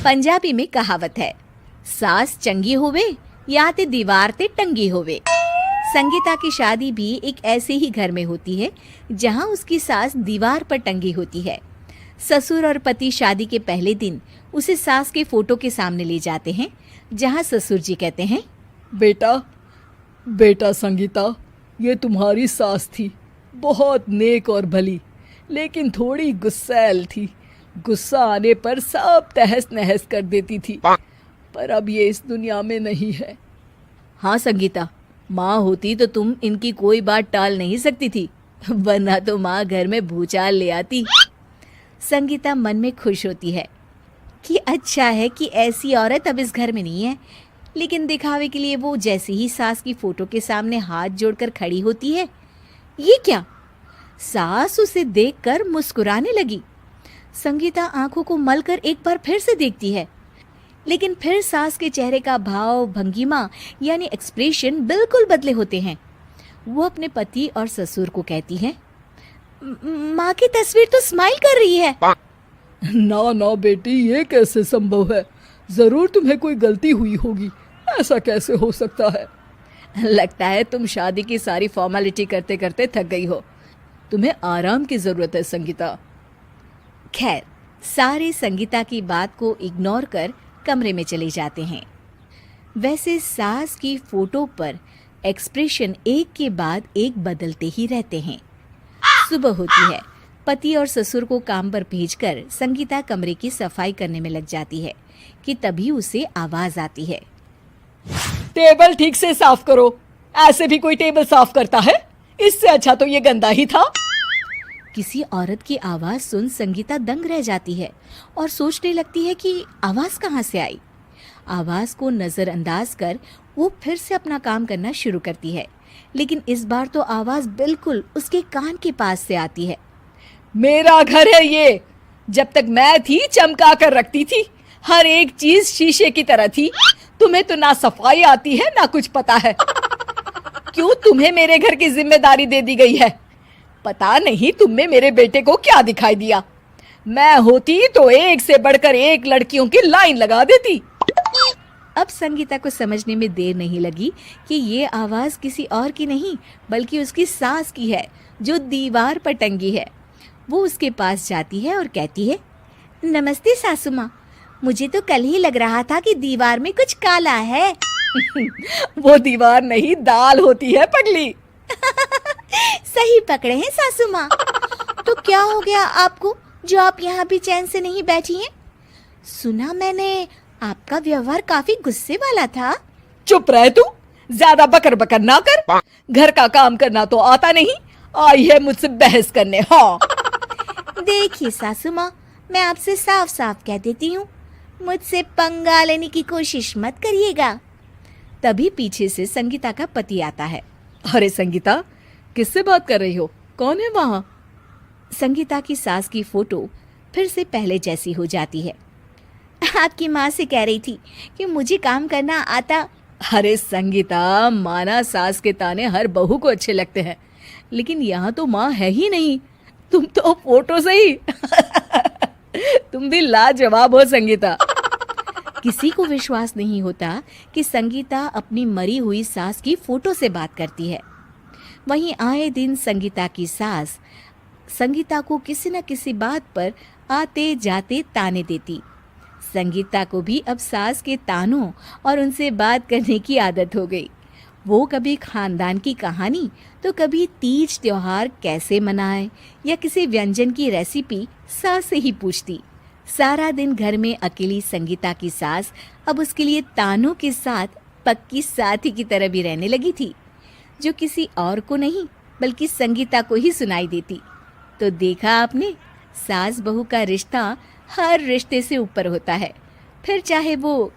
पंजाबी में कहावत है, सास चंगी होवे या ते दीवार ते टंगी होवे। संगीता की शादी भी एक ऐसे ही घर में होती है जहां उसकी सास दीवार पर टंगी होती है। ससुर और पति शादी के पहले दिन उसे सास के फोटो के सामने ले जाते हैं, जहां ससुर जी कहते हैं, बेटा बेटा संगीता, ये तुम्हारी सास थी, बहुत नेक और भली, लेकिन थोड़ी गुस्सैल थी। गुस्सा आने पर सब तहस नहस कर देती थी, पर अब ये इस दुनिया में नहीं है। हाँ संगीता, माँ होती तो तुम इनकी कोई बात टाल नहीं सकती थी, वरना तो माँ घर में भूचाल ले आती। संगीता मन में खुश होती है कि अच्छा है कि ऐसी औरत अब इस घर में नहीं है, लेकिन दिखावे के लिए वो जैसे ही सास की फोटो के सामने हाथ जोड़कर खड़ी होती है, ये क्या? सास उसे देखकर मुस्कुराने लगी। संगीता आंखों को मलकर एक बार फिर से देखती है, लेकिन फिर सास के चेहरे का भाव, भंगिमा यानी एक्सप्रेशन बिल्कुल बदले होते हैं। वो अपने पति और ससुर को कहती है, माँ की तस्वीर तो स्माइल कर रही है। ना ना बेटी, ये कैसे संभव है? जरूर तुम्हें कोई गलती हुई होगी, ऐसा कैसे हो सकता है? लगता है तुम शादी की सारी फॉर्मेलिटी करते करते थक गई हो, तुम्हें आराम की जरूरत है संगीता। खैर, सारे संगीता की बात को इग्नोर कर कमरे में चले जाते हैं। वैसे सास की फोटो पर एक्सप्रेशन एक के बाद एक बदलते ही रहते हैं। सुबह होती है, पति और ससुर को काम पर भेजकर संगीता कमरे की सफाई करने में लग जाती है कि तभी उसे आवाज आती है, टेबल ठीक से साफ करो। ऐसे भी कोई टेबल साफ करता है? इससे अच्छा तो ये गंदा ही था। किसी औरत की आवाज सुन संगीता दंग रह जाती है और सोचने लगती है कि आवाज कहाँ से आई। आवाज को नजरअंदाज कर वो फिर से अपना काम करना शुरू करती है, लेकिन इस बार तो आवाज बिल्कुल उसके कान के पास से आती है। मेरा घर है ये, जब तक मैं थी चमका कर रखती थी, हर एक चीज शीशे की तरह थी। तुम्हें तो ना सफाई आती है ना कुछ पता है। क्यों तुम्हें मेरे घर की जिम्मेदारी दे दी गई है? पता नहीं तुम में मेरे बेटे को क्या दिखाई दिया। मैं होती तो एक से बढ़कर एक लड़कियों की लाइन लगा देती। अब संगीता को समझने में देर नहीं लगी कि ये आवाज किसी और की नहीं बल्कि उसकी सास की है, जो दीवार पर टंगी है। वो उसके पास जाती है और कहती है, नमस्ते सासू माँ, मुझे तो कल ही लग रहा था कि दीवार में कुछ काला है। वो दीवार नहीं, दाल होती है पगली। सही पकड़े हैं सासू माँ। तो क्या हो गया आपको जो आप यहाँ भी चैन से नहीं बैठी हैं? सुना मैंने आपका व्यवहार काफी गुस्से वाला था। चुप रह तू, ज्यादा बकर बकर ना कर। घर का काम करना तो आता नहीं, आई है मुझसे बहस करने। हाँ देखिए सासू माँ, मैं आपसे साफ साफ कह देती हूँ, मुझसे पंगा लेने की कोशिश मत करिएगा। तभी पीछे से संगीता का पति आता है। अरे संगीता, किससे बात कर रही हो? कौन है वहाँ? संगीता की सास की फोटो फिर से पहले जैसी हो जाती है। आपकी माँ से कह रही थी कि मुझे काम करना आता। अरे संगीता, माना सास के ताने हर बहू को अच्छे लगते हैं, लेकिन यहाँ तो माँ है ही नहीं, तुम तो फोटो से ही। तुम भी लाजवाब हो संगीता। किसी को विश्वास नहीं होता कि संगीता अपनी मरी हुई सास की फोटो से बात करती है। वहीं आए दिन संगीता की सास संगीता को किसी न किसी बात पर आते जाते ताने देती। संगीता को भी अब सास के तानों और उनसे बात करने की आदत हो गई। वो कभी खानदान की कहानी तो कभी तीज त्योहार कैसे मनाए या किसी व्यंजन की रेसिपी सास से ही पूछती। सारा दिन घर में अकेली संगीता की सास अब उसके लिए तानों के साथ पक्की साथी की तरह भी रहने लगी थी, जो किसी और को नहीं बल्कि संगीता को ही सुनाई देती। तो देखा आपने, सास बहू का रिश्ता हर रिश्ते से ऊपर होता है, फिर चाहे वो